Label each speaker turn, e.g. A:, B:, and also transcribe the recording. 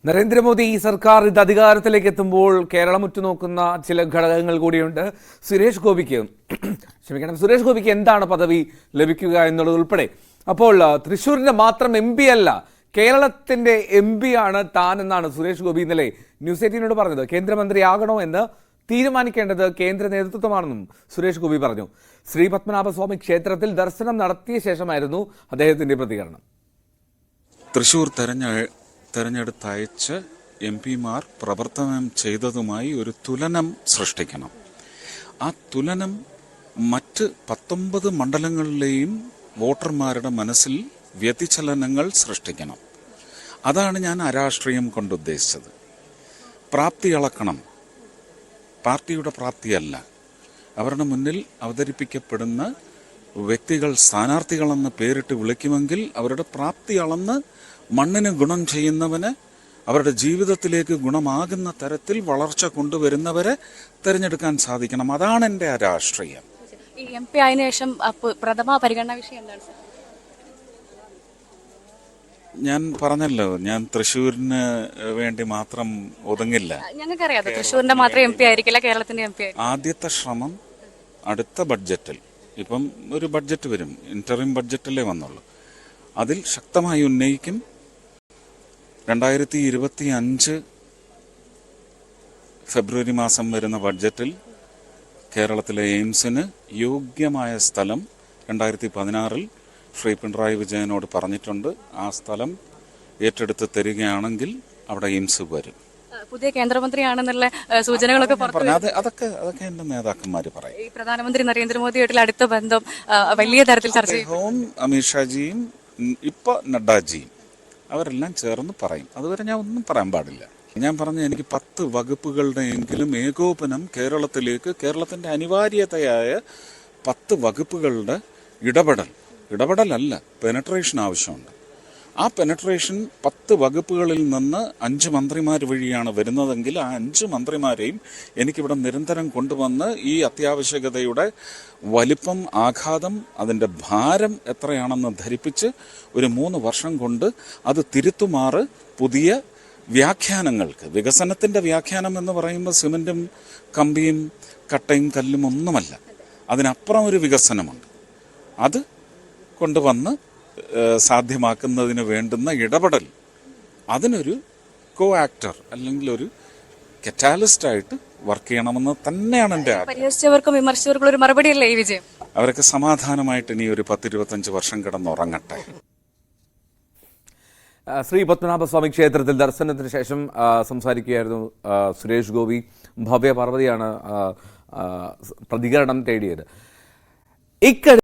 A: നരേന്ദ്രമോദി സർക്കാർ ഇത് അധികാരത്തിലേക്ക് എത്തുമ്പോൾ കേരളം ഉറ്റുനോക്കുന്ന ചില ഘടകങ്ങൾ കൂടിയുണ്ട്. സുരേഷ് ഗോപിക്ക് എന്താണ് പദവി ലഭിക്കുക എന്നുള്ളത് ഉൾപ്പെടെ. അപ്പോൾ തൃശ്ശൂരിന്റെ മാത്രം എം പി അല്ല, കേരളത്തിന്റെ എം പി ആണ് താൻ എന്നാണ് സുരേഷ് ഗോപി ഇന്നലെ ന്യൂസ് 18നോട് പറഞ്ഞത്. കേന്ദ്രമന്ത്രിയാകണോ എന്ന് തീരുമാനിക്കേണ്ടത് കേന്ദ്ര നേതൃത്വമാണെന്നും സുരേഷ് ഗോപി പറഞ്ഞു. ശ്രീ പത്മനാഭസ്വാമി ക്ഷേത്രത്തിൽ ദർശനം നടത്തിയ ശേഷമായിരുന്നു അദ്ദേഹത്തിന്റെ പ്രതികരണം.
B: തൃശ്ശൂർ തെരഞ്ഞെടുത്തയച്ച് എം പിമാർ പ്രവർത്തനം ചെയ്തതുമായി ഒരു തുലനം സൃഷ്ടിക്കണം. ആ തുലനം മറ്റ് 19 മണ്ഡലങ്ങളിലെയും വോട്ടർമാരുടെ മനസ്സിൽ വ്യതിചലനങ്ങൾ സൃഷ്ടിക്കണം. അതാണ് ഞാൻ അരാഷ്ട്രീയം കൊണ്ടുദ്ദേശിച്ചത്. പ്രാപ്തി അളക്കണം, പാർട്ടിയുടെ പ്രാപ്തിയല്ല. അവരുടെ മുന്നിൽ അവതരിപ്പിക്കപ്പെടുന്ന വ്യക്തികൾ സ്ഥാനാർത്ഥികളെന്ന് പേരിട്ട് വിളിക്കുമെങ്കിൽ അവരുടെ പ്രാപ്തി അളന്ന് മണ്ണിന് ഗുണം ചെയ്യുന്നവന്, അവരുടെ ജീവിതത്തിലേക്ക് ഗുണമാകുന്ന തരത്തിൽ വളർച്ച കൊണ്ടുവരുന്നവരെ തിരഞ്ഞെടുക്കാൻ സാധിക്കണം. അതാണ് എൻ്റെ രാഷ്ട്രീയം.
C: ഈ എം പി ആയതിനു ശേഷം പ്രഥമ പരിഗണന വിഷയം എന്താണ് സർ?
B: ഞാൻ പറഞ്ഞല്ലോ, ഞാൻ തൃശ്ശൂരിന് വേണ്ടി മാത്രം ഒതുങ്ങില്ല.
C: ഞങ്ങൾക്കറിയാം തൃശ്ശൂരിന്റെ മാത്രം എം പി ആയിരിക്കില്ല, കേരളത്തിന്റെ എം പി ആയിരിക്കും.
B: ആദ്യത്തെ ശ്രമം അടുത്ത ബഡ്ജറ്റിൽ, ഇപ്പം ഒരു ബഡ്ജറ്റ് വരും, ഇന്ററിം ബഡ്ജറ്റിലേ വന്നുള്ളൂ, അതിൽ ശക്തമായി ഉന്നയിക്കും. 2025 ഫെബ്രുവരി മാസം വരുന്ന ബഡ്ജറ്റിൽ കേരളത്തിലെ എയിംസിന് യോഗ്യമായ സ്ഥലം 2016 ശ്രീ പിണറായി വിജയനോട് പറഞ്ഞിട്ടുണ്ട്. ആ സ്ഥലം ഏറ്റെടുത്ത് തരികയാണെങ്കിൽ അവിടെ എയിംസ് വരും.
C: പുതിയ കേന്ദ്രമന്ത്രിയാണെന്നുള്ള സൂചനകളൊക്കെ
B: അതൊക്കെ എന്റെ നേതാക്കന്മാർ പറയും.
C: ഈ പ്രധാനമന്ത്രി നരേന്ദ്രമോദിയായിട്ടുള്ള അടുത്ത ബന്ധം വലിയ തരത്തിൽ ചർച്ച ചെയ്യും.
B: അമിത്ഷാജിയും ഇപ്പൊ നഡ്ഡാജിയും അവരെല്ലാം ചേർന്ന് പറയും. അതുവരെ ഞാൻ ഒന്നും പറയാൻ പാടില്ല. ഞാൻ പറഞ്ഞ എനിക്ക് 10 വകുപ്പുകളുടെയെങ്കിലും ഏകോപനം കേരളത്തിന്റെ അനിവാര്യതയായ 10 വകുപ്പുകളുടെ ഇടപെടലല്ല, പെനട്രേഷൻ ആവശ്യമുണ്ട്. ആ പെനട്രേഷൻ 10 വകുപ്പുകളിൽ നിന്ന് 5 മന്ത്രിമാർ വഴിയാണ് വരുന്നതെങ്കിൽ ആ 5 മന്ത്രിമാരെയും എനിക്കിവിടെ നിരന്തരം കൊണ്ടുവന്ന് ഈ അത്യാവശ്യകതയുടെ വലിപ്പം, ആഘാതം, അതിൻ്റെ ഭാരം എത്രയാണെന്ന് ധരിപ്പിച്ച് ഒരു 3 വർഷം കൊണ്ട് അത് തിരുത്തുമാറ് പുതിയ വ്യാഖ്യാനങ്ങൾക്ക്, വികസനത്തിൻ്റെ വ്യാഖ്യാനം എന്ന് പറയുമ്പോൾ സിമൻറ്റും കമ്പിയും കട്ടയും കല്ലും ഒന്നുമല്ല, അതിനപ്പുറം ഒരു വികസനമുണ്ട്. അത് കൊണ്ടുവന്ന് സാധ്യമാക്കുന്നതിന് വേണ്ടുന്ന ഇടപെടൽ, അതിനൊരു കോ ആക്ടർ അല്ലെങ്കിൽ ഒരു കറ്റാലിസ്റ്റായിട്ട് വർക്ക് ചെയ്യണമെന്ന് തന്നെയാണ് എൻ്റെ ആഗ്രഹം.
C: പരിഹസിച്ചവർക്കും വിമർശിച്ചവർക്കും ഒരു മറുപടിയല്ലേ ഈ വിജയം?
B: അവരൊക്കെ സമാധാനമായിട്ട് ഇനി ഒരു 10-25 വർഷം കിടന്നുറങ്ങട്ടെ.
A: ശ്രീ പത്മനാഭസ്വാമി ക്ഷേത്രത്തിൽ ദർശനത്തിന് ശേഷം സംസാരിക്കുകയായിരുന്നു സുരേഷ് ഗോപി. ഭവ്യ പാർവതിയാണ് പ്രതികരണം തേടിയത്.